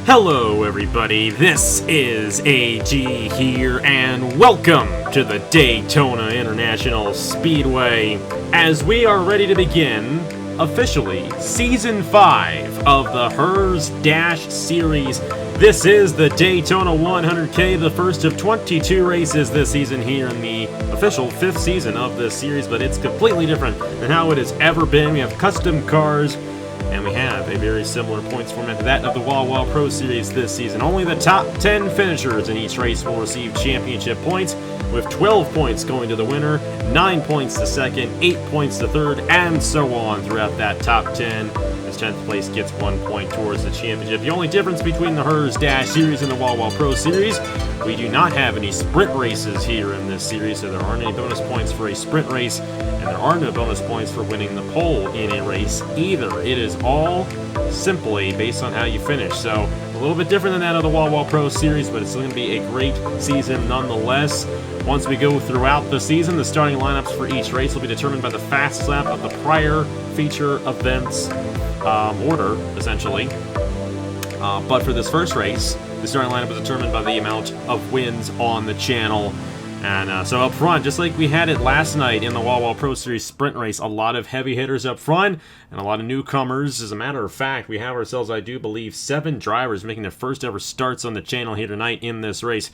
Hello everybody, this is AG here, and welcome to the Daytona International Speedway, as we are ready to begin, officially, Season 5 of the Herr's Dash Series. This is the Daytona 100k, the first of 22 races this season here in the official 5th season of this series, but it's completely different than how it has ever been. We have custom cars, and we have a very similar points format to that of the Wah Pro Series this season. Only the top 10 finishers in each race will receive championship points, with 12 points going to the winner, 9 points to second, 8 points to third, and so on throughout that top 10. As 10th place gets 1 point towards the championship. The only difference between the Herr's Dash Series and the Wah Pro Series, we do not have any sprint races here in this series, so there aren't any bonus points for a sprint race, and there are no bonus points for winning the pole in a race either. It is all simply based on how you finish. So a little bit different than that of the Wah Pro Series, but it's still going to be a great season nonetheless. Once we go throughout the season, the starting lineups for each race will be determined by the fast lap of the prior feature events order, essentially. But for this first race, the starting lineup is determined by the amount of wins on the channel. And so up front, just like we had it last night in the Wah Pro Series sprint race, a lot of heavy hitters up front and a lot of newcomers. As a matter of fact, we have ourselves, I do believe, 7 drivers making their first ever starts on the channel here tonight in this race.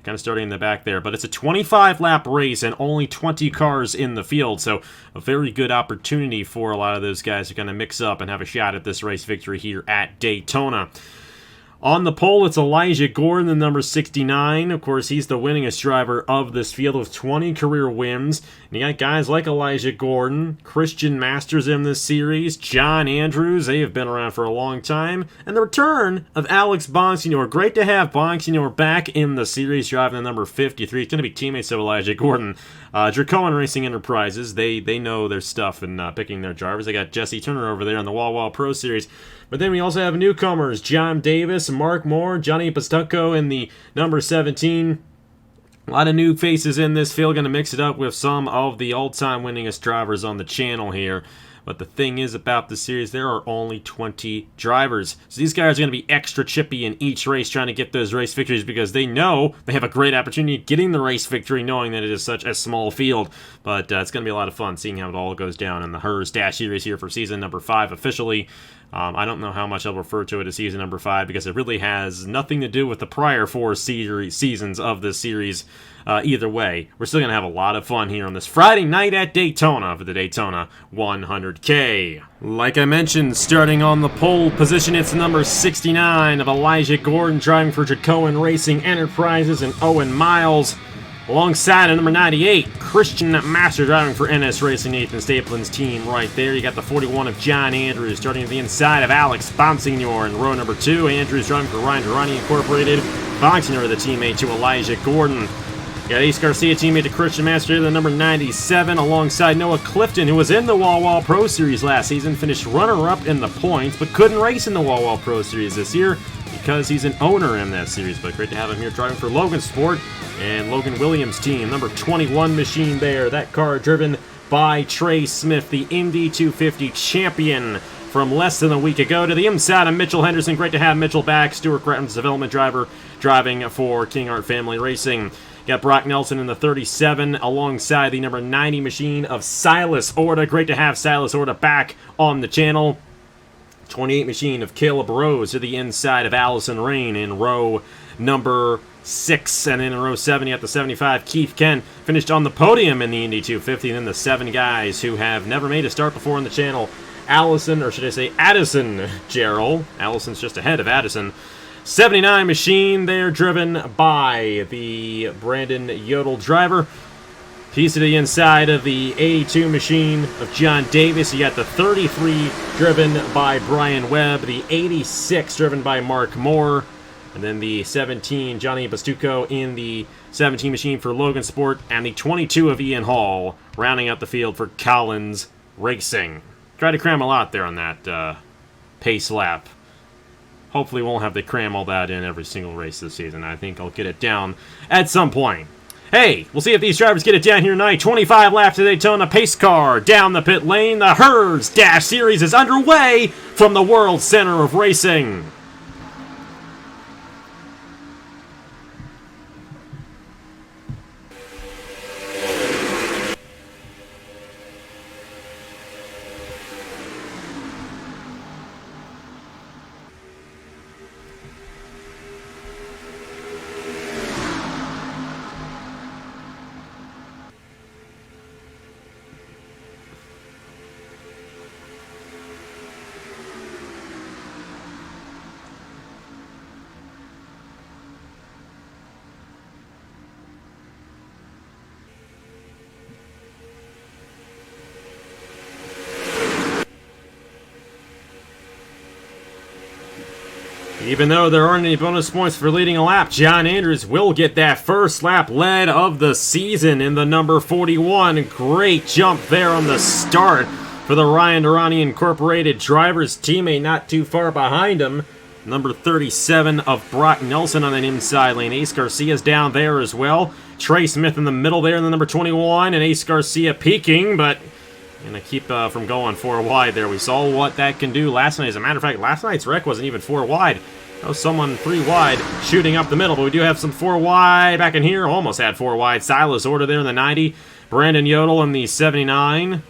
Kind of starting in the back there, but it's a 25-lap race and only 20 cars in the field, so a very good opportunity for a lot of those guys to kind of mix up and have a shot at this race victory here at Daytona. On the pole, it's Elijah Gordon, the number 69. Of course, he's the winningest driver of this field with 20 career wins. And you got guys like Elijah Gordon, Christian Masters in this series, John Andrews, they have been around for a long time, and the return of Alex Bonsignor. Great to have Bonsignor back in the series, driving the number 53. He's going to be teammates of Elijah Gordon. Dracoan Racing Enterprises, they know their stuff in picking their drivers. They got Jesse Turner over there on the Wah Pro Series. But then we also have newcomers, John Davis, Mark Moore, Johnny Pastucco in the number 17. A lot of new faces in this field, going to mix it up with some of the all-time winningest drivers on the channel here. But the thing is about the series, there are only 20 drivers. So these guys are going to be extra chippy in each race trying to get those race victories because they know they have a great opportunity of getting the race victory knowing that it is such a small field. But it's going to be a lot of fun seeing how it all goes down in the Herr's Dash Series here for season number 5 officially. I don't know how much I'll refer to it as season number 5 because it really has nothing to do with the prior 4 seasons of this series. Either way, we're still going to have a lot of fun here on this Friday night at Daytona for the Daytona 100k. Like I mentioned, starting on the pole position, it's the number 69 of Elijah Gordon driving for Dracoan Racing Enterprises and Owen Miles. Alongside number 98, Christian Master driving for NS Racing, Nathan Stapleton's team right there. You got the 41 of John Andrews starting at the inside of Alex Bonsignor in row number 2. Andrews driving for Ryan Durrani Incorporated. Bonsignor, the teammate to Elijah Gordon. You got Ace Garcia, teammate to Christian Master, the number 97, alongside Noah Clifton, who was in the Wah Pro Series last season, finished runner-up in the points, but couldn't race in the Wah Pro Series this year because he's an owner in that series. But great to have him here driving for Logan Sport and Logan Williams' team. Number 21 machine there. That car driven by Trey Smith, the NR2003 champion from less than a week ago. To the inside of Mitchell Henderson. Great to have Mitchell back. Stuart Gratton's development driver driving for King Art Family Racing. Got Brock Nelson in the 37 alongside the number 90 machine of Silas Orta. Great to have Silas Orta back on the channel. 28 machine of Caleb Rose to the inside of Allison Rain in row number 6. And then in row 7, you got the 75, Keith Kent, finished on the podium in the NR2003. And then the 7 guys who have never made a start before on the channel. Allison, or should I say Addison Gerald. Allison's just ahead of Addison. 79 machine there, driven by the Brandon Yodel driver. Piece to the inside of the 82 machine of John Davis. You got the 33 driven by Brian Webb, the 86 driven by Mark Moore, and then the 17 Johnny Bastucco in the 17 machine for Logan Sport, and the 22 of Ian Hall rounding out the field for Collins Racing. Tried to cram a lot there on that pace lap. Hopefully we won't have to cram all that in every single race this season. I think I'll get it down at some point. Hey, we'll see if these drivers get it down here tonight. 25 laps to Daytona, pace car down the pit lane. The Herr's Dash Series is underway from the World Center of Racing. Even though there aren't any bonus points for leading a lap, John Andrews will get that first lap lead of the season in the number 41. Great jump there on the start for the Ryan Durrani Incorporated driver's teammate not too far behind him. Number 37 of Brock Nelson on an inside lane. Ace Garcia's down there as well. Trey Smith in the middle there in the number 21, and Ace Garcia peaking, but gonna keep from going 4 wide there. We saw what that can do last night. As a matter of fact, last night's wreck wasn't even 4 wide. That was someone 3 wide shooting up the middle, but we do have some 4 wide back in here. Almost had 4 wide. Silas Order there in the 90. Brandon Yodel in the 79.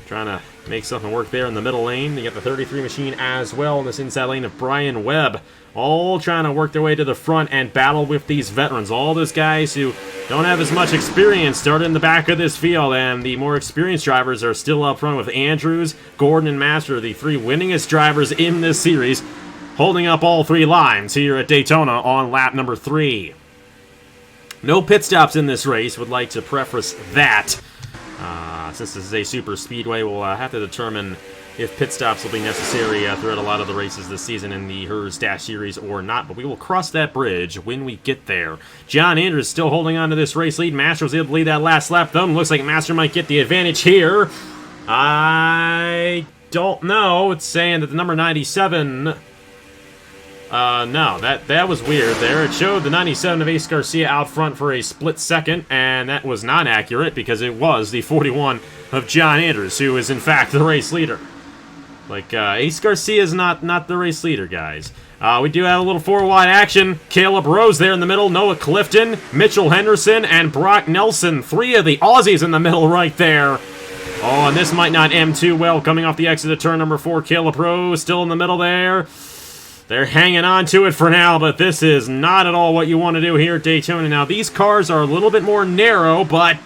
Trying to make something work there in the middle lane. You got the 33 machine as well in this inside lane of Brian Webb. All trying to work their way to the front and battle with these veterans. All those guys who don't have as much experience started in the back of this field, and the more experienced drivers are still up front with Andrews, Gordon, and Master, the 3 winningest drivers in this series, holding up all 3 lines here at Daytona on lap number 3. No pit stops in this race. Would like to preface that. Since this is a super speedway, we'll have to determine if pit stops will be necessary throughout a lot of the races this season in the Herr's Dash Series or not, but we will cross that bridge when we get there. John Andrews still holding on to this race lead. Master was able to lead that last lap, though. Looks like Master might get the advantage here. I don't know. It's saying that the number 97... no, that was weird there. It showed the 97 of Ace Garcia out front for a split second, and that was not accurate because it was the 41 of John Andrews, who is in fact the race leader. Like, Ace Garcia is not the race leader, guys. We do have a little 4 wide action. Caleb Rose there in the middle, Noah Clifton, Mitchell Henderson, and Brock Nelson. 3 of the Aussies in the middle right there. Oh, and this might not end too well. Coming off the exit of turn number 4, Caleb Rose still in the middle there. They're hanging on to it for now, but this is not at all what you want to do here at Daytona. Now, these cars are a little bit more narrow, but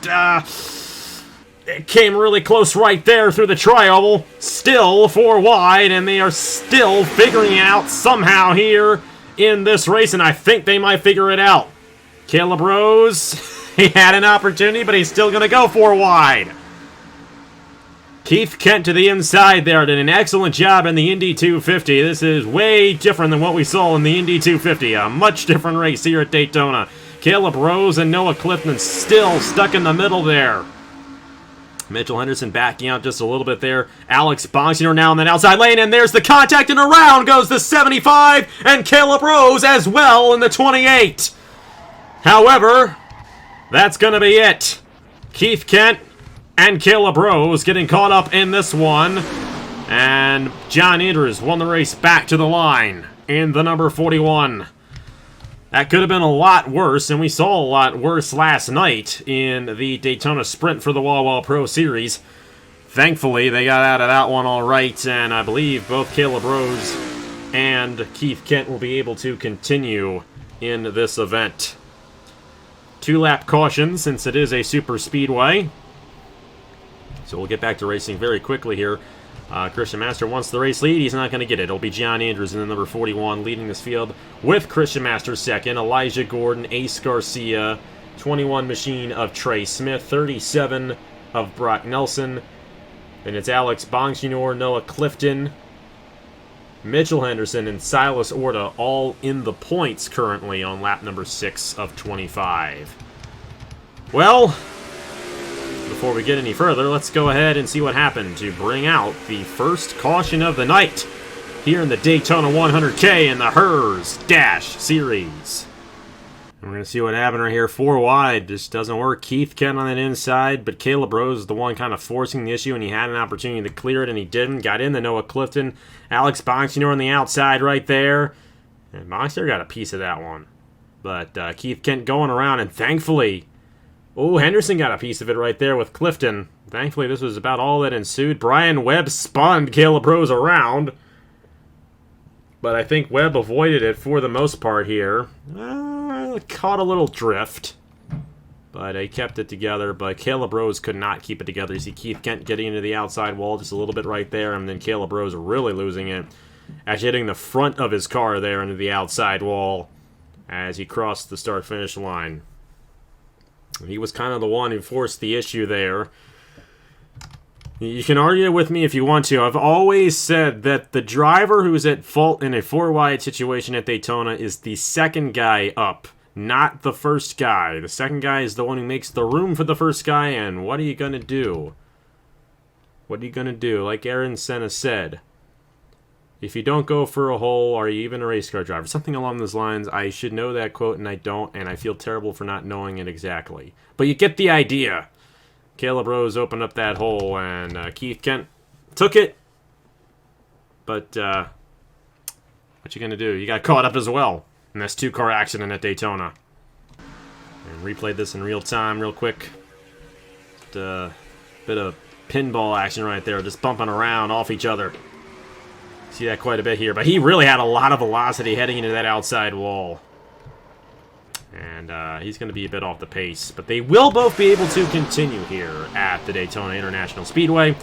it came really close right there through the tri-oval. Still 4 wide, and they are still figuring it out somehow here in this race, and I think they might figure it out. Caleb Rose, he had an opportunity, but he's still going to go 4 wide. Keith Kent to the inside there did an excellent job in the Indy 250. This is way different than what we saw in the Indy 250. A much different race here at Daytona. Caleb Rose and Noah Clifton still stuck in the middle there. Mitchell Henderson backing out just a little bit there. Alex Bonsignor now in that outside lane, and there's the contact, and around goes the 75, and Caleb Rose as well in the 28. However, that's going to be it. Keith Kent and Caleb Rose getting caught up in this one. And John Andrews won the race back to the line in the number 41. That could have been a lot worse, and we saw a lot worse last night in the Daytona Sprint for the Wall Pro Series. Thankfully, they got out of that one all right, and I believe both Caleb Rose and Keith Kent will be able to continue in this event. 2-lap caution since it is a super speedway. So we'll get back to racing very quickly here. Christian Master wants the race lead. He's not going to get it. It'll be John Andrews in the number 41 leading this field with Christian Master second. Elijah Gordon, Ace Garcia, 21 machine of Trey Smith, 37 of Brock Nelson. Then it's Alex Bonsignor, Noah Clifton, Mitchell Henderson, and Silas Orta all in the points currently on lap number 6 of 25. Well, before we get any further, let's go ahead and see what happened to bring out the first caution of the night here in the Daytona 100k in the Herr's Dash Series. And we're going to see what happened right here. 4 wide, just doesn't work. Keith Kent on that inside, but Caleb Rose is the one kind of forcing the issue, and he had an opportunity to clear it, and he didn't. Got in the Noah Clifton. Alex Bonsignor on the outside right there. And Bonsignor got a piece of that one. But Keith Kent going around, and thankfully, oh, Henderson got a piece of it right there with Clifton. Thankfully, this was about all that ensued. Brian Webb spun Caleb Rose around, but I think Webb avoided it for the most part here. Caught a little drift, but he kept it together, but Caleb Rose could not keep it together. You see Keith Kent getting into the outside wall just a little bit right there, and then Caleb Rose really losing it. Actually hitting the front of his car there into the outside wall as he crossed the start-finish line. He was kind of the one who forced the issue there. You can argue with me if you want to. I've always said that the driver who's at fault in a 4-wide situation at Daytona is the second guy up, not the first guy. The second guy is the one who makes the room for the first guy, and what are you going to do? What are you going to do? Like Aaron Senna said, if you don't go for a hole, are you even a race car driver? Something along those lines. I should know that quote, and I don't, and I feel terrible for not knowing it exactly. But you get the idea. Caleb Rose opened up that hole, and Keith Kent took it. But what you going to do? You got caught up as well in this 2-car accident at Daytona. And replayed this in real time real quick. Just a bit of pinball action right there, just bumping around off each other. See that quite a bit here, but he really had a lot of velocity heading into that outside wall. And he's going to be a bit off the pace. But they will both be able to continue here at the Daytona International Speedway.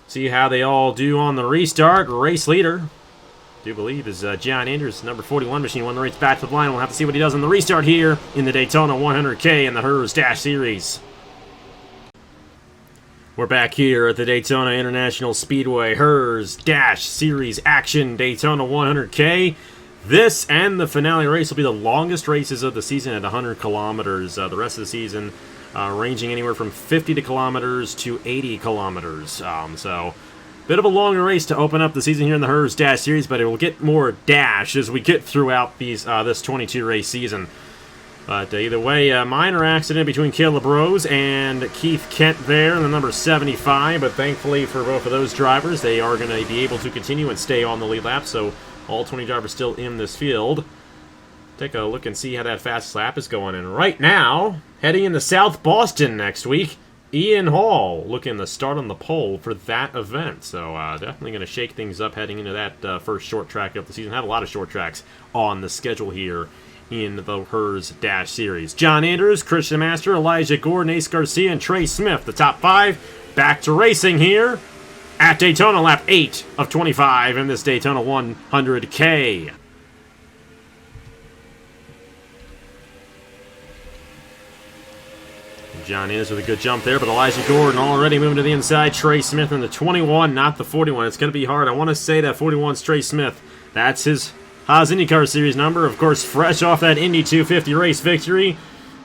See how they all do on the restart. Race leader, I do believe, is John Andrews, number 41 machine. Won the race back to the line. We'll have to see what he does on the restart here in the Daytona 100k in the Herr's Dash Series. We're back here at the Daytona International Speedway Herr's Dash Series action Daytona 100k. This and the finale race will be the longest races of the season at 100 kilometers. The rest of the season ranging anywhere from 50 kilometers to 80 kilometers. So, bit of a longer race to open up the season here in the Herr's Dash Series, but it will get more dash as we get throughout these this 22-race season. But either way, minor accident between Caleb Rose and Keith Kent there in the number 75. But thankfully for both of those drivers, they are going to be able to continue and stay on the lead lap. So all 20 drivers still in this field. Take a look and see how that fast lap is going. And right now, heading into South Boston next week, Ian Hall looking to start on the pole for that event. So definitely going to shake things up heading into that first short track of the season. Have a lot of short tracks on the schedule here in the Herr's Dash Series. John Andrews, Christian Master, Elijah Gordon, Ace Garcia, and Trey Smith, the top 5. Back to racing here at Daytona, lap 8 of 25 in this Daytona 100k. John Andrews with a good jump there, but Elijah Gordon already moving to the inside. Trey Smith in the 21, not the 41. It's going to be hard. I want to say that 41's Trey Smith. That's his Haas IndyCar Series number, of course, fresh off that Indy 250 race victory.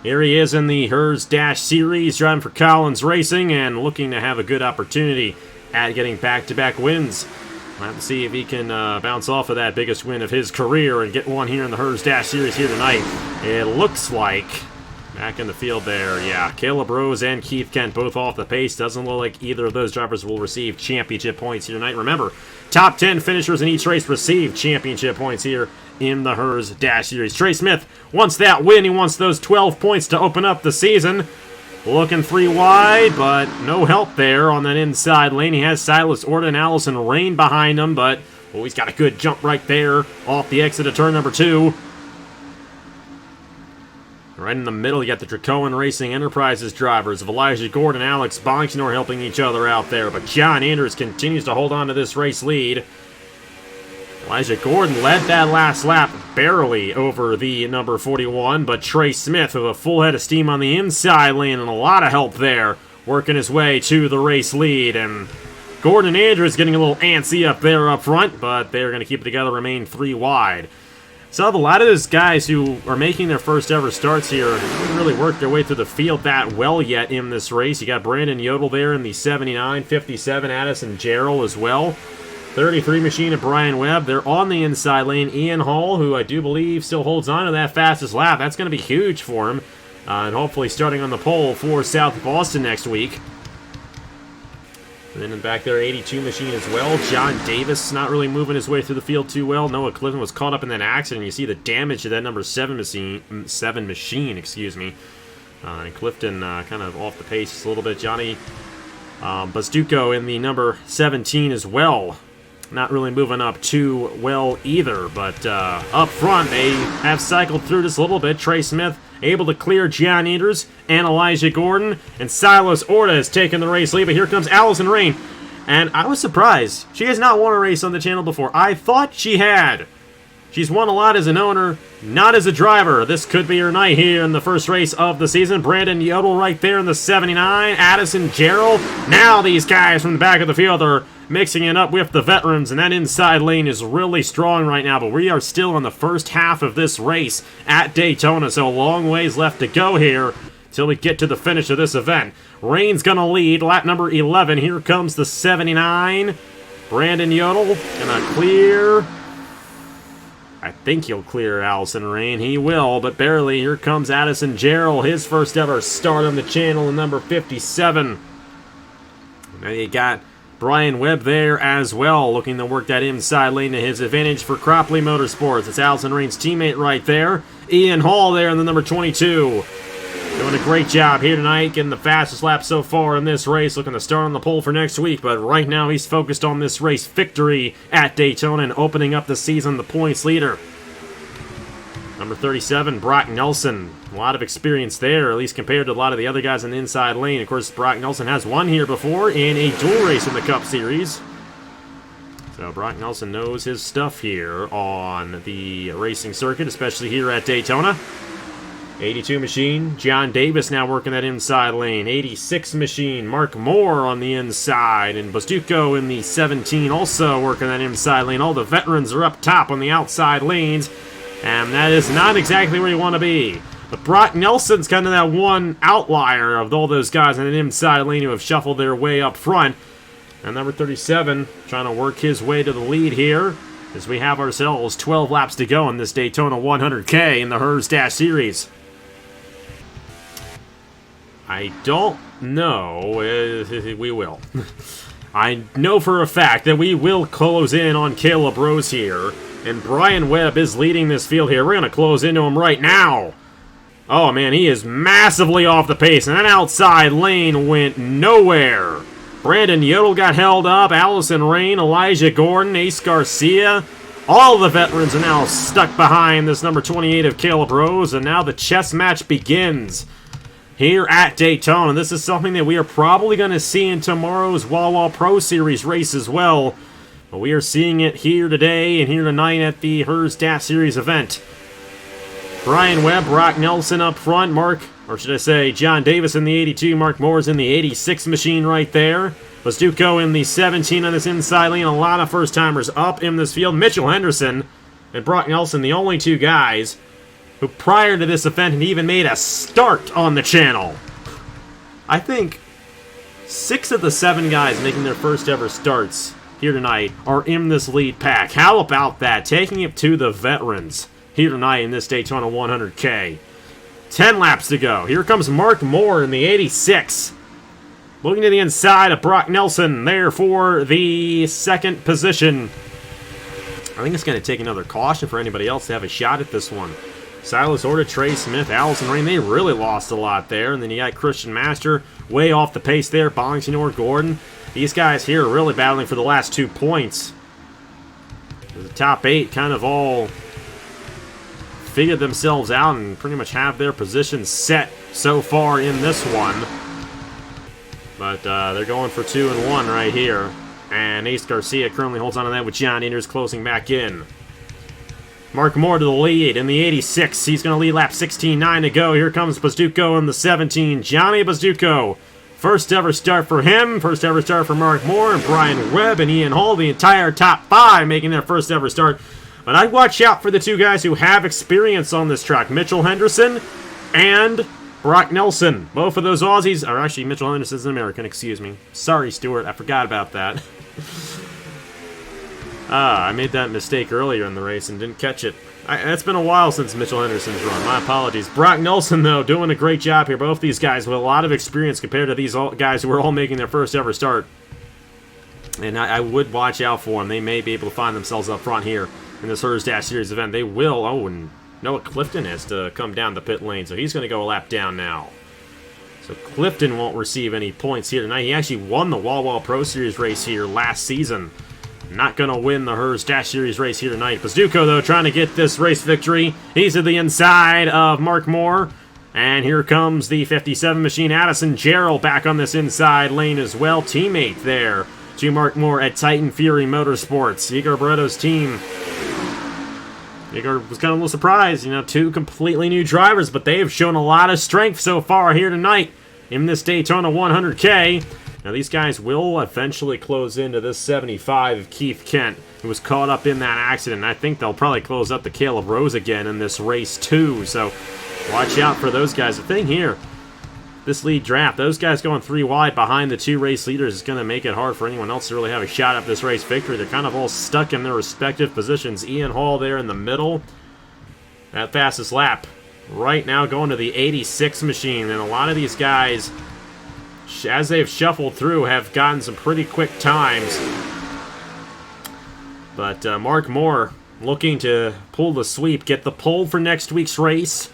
Here he is in the Herr's Dash Series, driving for Collins Racing and looking to have a good opportunity at getting back-to-back wins. We'll have to see if he can bounce off of that biggest win of his career and get one here in the Herr's Dash Series here tonight. It looks like back in the field there, yeah, Caleb Rose and Keith Kent both off the pace. Doesn't look like either of those drivers will receive championship points here tonight. Remember, top 10 finishers in each race receive championship points here in the Herr's Dash Series. Trey Smith wants that win. He wants those 12 points to open up the season. Looking 3 wide, but no help there on that inside lane. He has Silas Orta and Allison Rain behind him, but he's got a good jump right there off the exit of turn number 2. Right in the middle, you got the Dracoan Racing Enterprises drivers of Elijah Gordon and Alex Bonksnor helping each other out there. But John Andrews continues to hold on to this race lead. Elijah Gordon led that last lap barely over the number 41, but Trey Smith with a full head of steam on the inside lane and a lot of help there, working his way to the race lead. And Gordon and Andrews getting a little antsy up there up front, but they're going to keep it together, remain 3 wide. So a lot of those guys who are making their first ever starts here haven't really worked their way through the field that well yet in this race. You got Brandon Yodel there in the 79, 57, Addison Jarrell as well. 33 machine of Brian Webb. They're on the inside lane. Ian Hall, who I do believe still holds on to that fastest lap. That's going to be huge for him. And hopefully starting on the pole for South Boston next week. And then in back there, 82 machine as well. John Davis not really moving his way through the field too well. Noah Clifton was caught up in that accident. You see the damage to that number 7 machine, excuse me. And Clifton kind of off the pace just a little bit. Johnny Bastuco in the number 17 as well. Not really moving up too well either, but up front they have cycled through just a little bit. Trey Smith able to clear John Andrews and Elijah Gordon, and Silas Orta has taken the race lead, but here comes Allison Rain, and I was surprised. She has not won a race on the channel before. I thought she had. She's won a lot as an owner, not as a driver. This could be her night here in the first race of the season. Brandon Yodel right there in the 79. Addison Gerald. Now these guys from the back of the field are mixing it up with the veterans, and that inside lane is really strong right now, but we are still in the first half of this race at Daytona, so a long ways left to go here till we get to the finish of this event. Rain's gonna lead, lap number 11. Here comes the 79. Brandon Yodel gonna clear. I think he'll clear Allison Rain. He will, but barely. Here comes Addison Gerald, his first ever start on the channel in number 57. Now you got Brian Webb there as well, looking to work that inside lane to his advantage for Cropley Motorsports. It's Allison Rain's teammate right there. Ian Hall there in the number 22. Doing a great job here tonight, getting the fastest lap so far in this race, looking to start on the pole for next week, but right now he's focused on this race victory at Daytona and opening up the season the points leader. Number 37, Brock Nelson. A lot of experience there, at least compared to a lot of the other guys in the inside lane. Of course, Brock Nelson has won here before in a dual race in the Cup Series. So Brock Nelson knows his stuff here on the racing circuit, especially here at Daytona. 82 machine, John Davis now working that inside lane. 86 machine, Mark Moore on the inside. And Bastuco in the 17 also working that inside lane. All the veterans are up top on the outside lanes. And that is not exactly where you want to be. But Brock Nelson's kind of that one outlier of all those guys in an inside lane who have shuffled their way up front. And number 37 trying to work his way to the lead here as we have ourselves 12 laps to go in this Daytona 100k in the Herr's Dash Series. I don't know. We will. I know for a fact that we will close in on Caleb Rose here. And Brian Webb is leading this field here. We're going to close into him right now. Oh, man, he is massively off the pace. And that outside lane went nowhere. Brandon Yodel got held up. Allison Rain, Elijah Gordon, Ace Garcia. All the veterans are now stuck behind this number 28 of Caleb Rose. And now the chess match begins here at Daytona. This is something that we are probably going to see in tomorrow's Wawa Pro Series race as well. But we are seeing it here today and here tonight at the Herr's Dash Series event. Brian Webb, Brock Nelson up front, John Davis in the 82, Mark Moore's in the 86 machine right there. Bastuco in the 17 on this inside lane. A lot of first-timers up in this field. Mitchell Henderson and Brock Nelson, the only two guys who prior to this event had even made a start on the channel. I think 6 of the 7 guys making their first ever starts here tonight are in this lead pack. How about that? Taking it to the veterans here tonight in this Daytona 100k. 10 laps to go. Here comes Mark Moore in the 86. Looking to the inside of Brock Nelson there for the second position. I think it's going to take another caution for anybody else to have a shot at this one. Silas Orta, Trey Smith, Allison Rain, they really lost a lot there. And then you got Christian Master way off the pace there. Bonsignor, Gordon. These guys here are really battling for the last 2 points. The top 8 kind of all figured themselves out and pretty much have their positions set so far in this one. But they're going for 2 and 1 right here. And Ace Garcia currently holds on to that with John Anders closing back in. Mark Moore to the lead in the 86. He's going to lead lap 16.9 to go. Here comes Bastuco in the 17. Johnny Bastuco. First ever start for him. First ever start for Mark Moore and Brian Webb and Ian Hall. The entire top 5 making their first ever start. But I'd watch out for the 2 guys who have experience on this track. Mitchell Henderson and Brock Nelson. Both of those Aussies, or actually Mitchell Henderson's an American, excuse me. Sorry, Stuart, I forgot about that. I made that mistake earlier in the race and didn't catch it. It's been a while since Mitchell Henderson's run. My apologies. Brock Nelson, though, doing a great job here. Both these guys with a lot of experience compared to these guys who are all making their first ever start. And I would watch out for them. They may be able to find themselves up front here in this Herr's Dash Series event. They will. Oh, and Noah Clifton has to come down the pit lane, so he's going to go a lap down now. So Clifton won't receive any points here tonight. He actually won the Wawa Pro Series race here last season. Not going to win the Herr's Dash Series race here tonight. Bastuco, though, trying to get this race victory. He's to the inside of Mark Moore. And here comes the 57 machine, Addison Gerald, back on this inside lane as well. Teammate there to Mark Moore at Titan Fury Motorsports. Igor Barreto's team Igor was kind of a little surprised. You know, two completely new drivers, but they have shown a lot of strength so far here tonight in this Daytona 100k. Now, these guys will eventually close into this 75 of Keith Kent, who was caught up in that accident. I think they'll probably close up the Caleb Rose again in this race, too. So, watch out for those guys. The thing here, this lead draft, those guys going 3 wide behind the 2 race leaders is going to make it hard for anyone else to really have a shot at this race victory. They're kind of all stuck in their respective positions. Ian Hall there in the middle. That fastest lap right now going to the 86 machine. And a lot of these guys, as they've shuffled through, have gotten some pretty quick times. But Mark Moore looking to pull the sweep, get the pole for next week's race,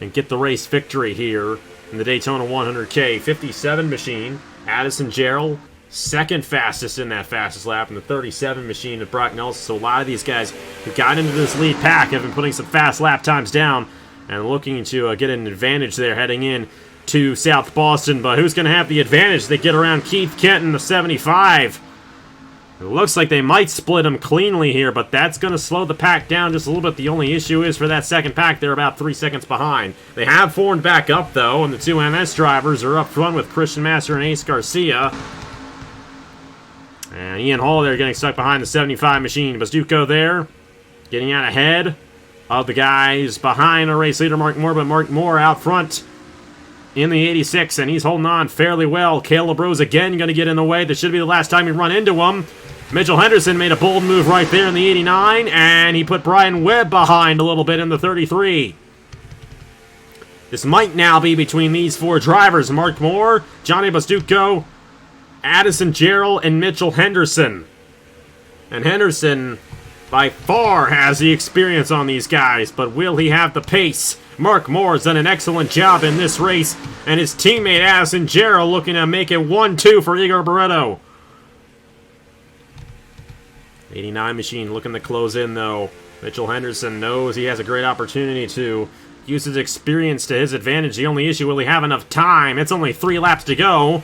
and get the race victory here in the Daytona 100k. 57 machine, Addison Gerald, second fastest in that fastest lap, in the 37 machine of Brock Nelson. So a lot of these guys who got into this lead pack have been putting some fast lap times down and looking to get an advantage there heading in to South Boston. But who's going to have the advantage? They get around Keith Kent in the 75. It looks like they might split them cleanly here, but that's going to slow the pack down just a little bit. The only issue is for that second pack, they're about 3 seconds behind. They have formed back up, though, and the 2 MS drivers are up front with Christian Master and Ace Garcia. And Ian Hall there getting stuck behind the 75 machine. Bastuco there, getting out ahead of the guys behind a race leader, Mark Moore, but Mark Moore out front in the 86, and he's holding on fairly well. Caleb Rose again going to get in the way. This should be the last time we run into him. Mitchell Henderson made a bold move right there in the 89, and he put Brian Webb behind a little bit in the 33. This might now be between these 4 drivers: Mark Moore, Johnny Bastuco, Addison Gerald, and Mitchell Henderson. And Henderson by far has the experience on these guys, but will he have the pace? Mark Moore's done an excellent job in this race, and his teammate Addison Gerald looking to make it 1-2 for Igor Barreto. 89 machine looking to close in, though. Mitchell Henderson knows he has a great opportunity to use his experience to his advantage. The only issue, will he have enough time? It's only 3 laps to go.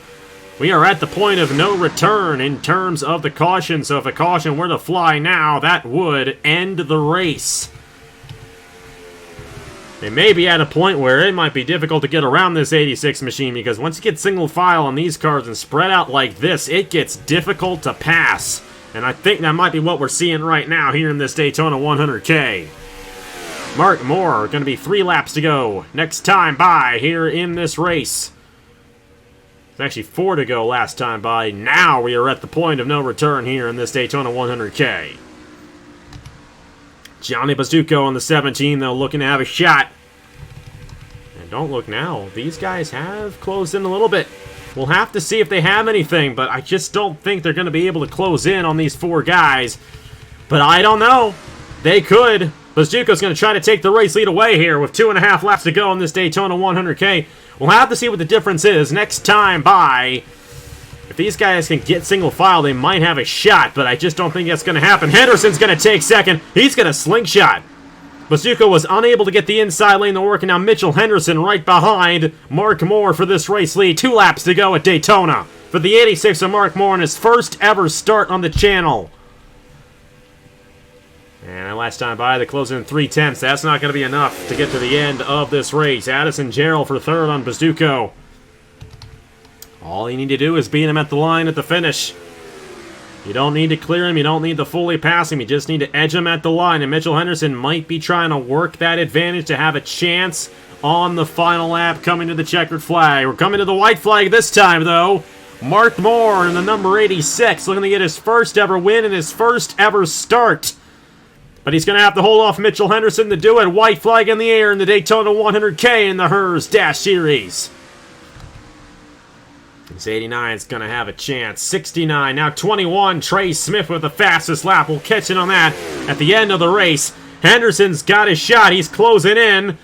We are at the point of no return in terms of the caution, so if a caution were to fly now, that would end the race. They may be at a point where it might be difficult to get around this 86 machine, because once you get single file on these cars and spread out like this, it gets difficult to pass. And I think that might be what we're seeing right now here in this Daytona 100k. Mark Moore, going to be 3 laps to go next time by here in this race. It's actually 4 to go last time by. Now we are at the point of no return here in this Daytona 100k. Johnny Bastuco on the 17, though, looking to have a shot. And don't look now. These guys have closed in a little bit. We'll have to see if they have anything, but I just don't think they're going to be able to close in on these 4 guys. But I don't know. They could. Bastuco's going to try to take the race lead away here with 2.5 laps to go in this Daytona 100k. We'll have to see what the difference is next time by. If these guys can get single file, they might have a shot, but I just don't think that's going to happen. Henderson's going to take second. He's going to slingshot. Bastuco was unable to get the inside lane to work, and now Mitchell Henderson right behind Mark Moore for this race lead. 2 laps to go at Daytona for the 86 of Mark Moore in his first ever start on the channel. And last time by, the closing in 3/10. That's not going to be enough to get to the end of this race. Addison Gerald for 3rd on Bastuco. All you need to do is beat him at the line at the finish. You don't need to clear him. You don't need to fully pass him. You just need to edge him at the line. And Mitchell Henderson might be trying to work that advantage to have a chance on the final lap coming to the checkered flag. We're coming to the white flag this time, though. Mark Moore in the number 86 looking to get his first ever win and his first ever start. But he's going to have to hold off Mitchell Henderson to do it. White flag in the air in the Daytona 100k in the Herr's Dash Series. This 89 is going to have a chance. 69, now 21. Trey Smith with the fastest lap. We'll catch it on that at the end of the race. Henderson's got his shot. He's closing in.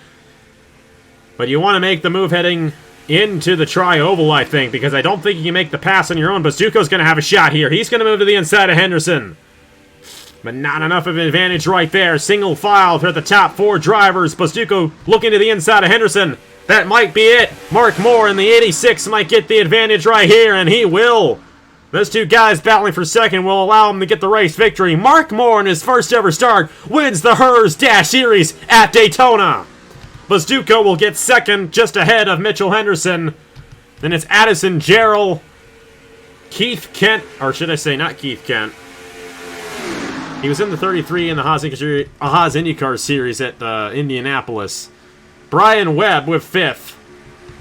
But you want to make the move heading into the tri-oval, I think, because I don't think you can make the pass on your own. Bastuco's going to have a shot here. He's going to move to the inside of Henderson. But not enough of an advantage right there. Single file for the top 4 drivers. Bastuco looking to the inside of Henderson. That might be it. Mark Moore in the 86 might get the advantage right here, and he will. Those two guys battling for second will allow him to get the race victory. Mark Moore, in his first ever start, wins the Herr's Dash Series at Daytona. Bazduko will get second, just ahead of Mitchell Henderson. Then it's Addison Jarrell, Keith Kent, or should I say not Keith Kent. He was in the 33 in the Haas IndyCar Series at Indianapolis. Brian Webb with 5th.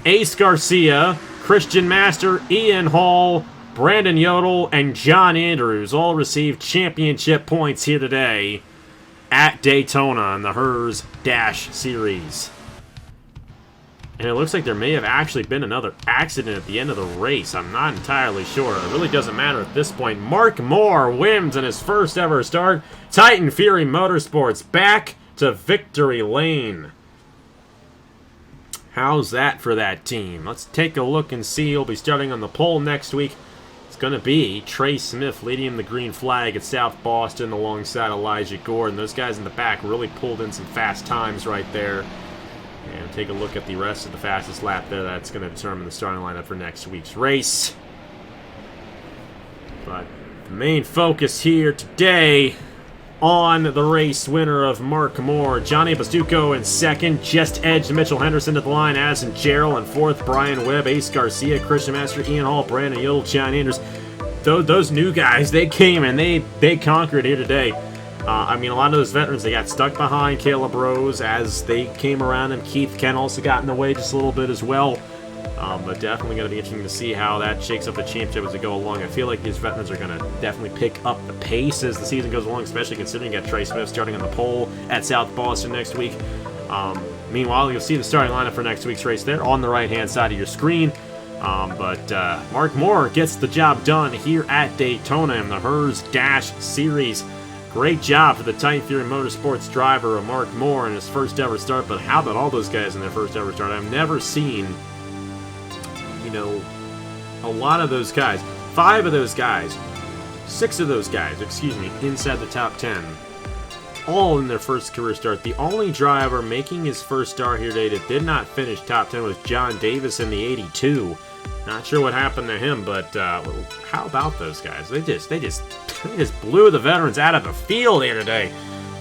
Ace Garcia, Christian Master, Ian Hall, Brandon Yodel, and John Andrews all received championship points here today at Daytona in the Herr's Dash Series. And it looks like there may have actually been another accident at the end of the race. I'm not entirely sure. It really doesn't matter at this point. Mark Moore wins in his first ever start. Titan Fury Motorsports back to victory lane. How's that for that team? Let's take a look and see. He'll be starting on the pole next week. It's going to be Trey Smith leading the green flag at South Boston alongside Elijah Gordon. Those guys in the back really pulled in some fast times right there. And take a look at the rest of the fastest lap there. That's going to determine the starting lineup for next week's race. But the main focus here today on the race winner of Mark Moore. Johnny Bazduko in second, just edged Mitchell Henderson at the line. Addison Jarrell in 4th, Brian Webb, Ace Garcia, Christian Master, Ian Hall, Brandon Yodel, John Andrews. Those new guys, they came and they conquered here today. I mean, a lot of those veterans, they got stuck behind Caleb Rose as they came around, and Keith Kent also got in the way just a little bit as well. But definitely going to be interesting to see how that shakes up the championship as they go along. I feel like these veterans are going to definitely pick up the pace as the season goes along, especially considering you got Trey Smith starting on the pole at South Boston next week. Meanwhile, you'll see the starting lineup for next week's race there on the right-hand side of your screen. But Mark Moore gets the job done here at Daytona in the Herr's Dash Series. Great job for the Titan Fury Motorsports driver, Mark Moore, in his first ever start. But how about all those guys in their first ever start? I've never seen, you know, a lot of those guys. 5 of those guys, 6 of those guys, excuse me, inside the top 10. All in their first career start. The only driver making his first start here today that did not finish top 10 was John Davis in the 82. Not sure what happened to him, but how about those guys? They just blew the veterans out of the field here today.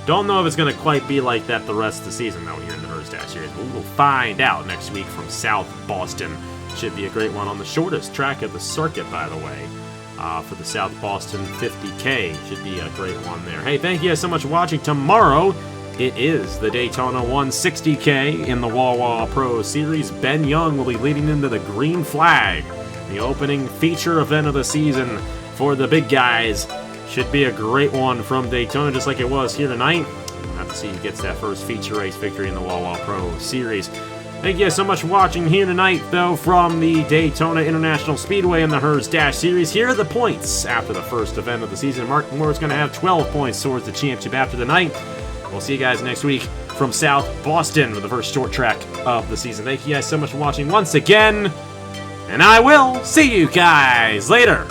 Don't know if it's going to quite be like that the rest of the season, though, here in the Herr's Dash Series. We will find out next week from South Boston. Should be a great one on the shortest track of the circuit, by the way, for the South Boston 50K. Should be a great one there. Hey, thank you guys so much for watching. Tomorrow, it is the Daytona 160K in the Wawa Pro Series. Ben Young will be leading into the green flag, the opening feature event of the season for the big guys. Should be a great one from Daytona, just like it was here tonight. We'll have to see who gets that first feature race victory in the Wawa Pro Series. Thank you guys so much for watching here tonight, though, from the Daytona International Speedway in the Herr's Dash Series. Here are the points after the first event of the season. Mark Moore is going to have 12 points towards the championship after the night. We'll see you guys next week from South Boston with the first short track of the season. Thank you guys so much for watching once again, and I will see you guys later.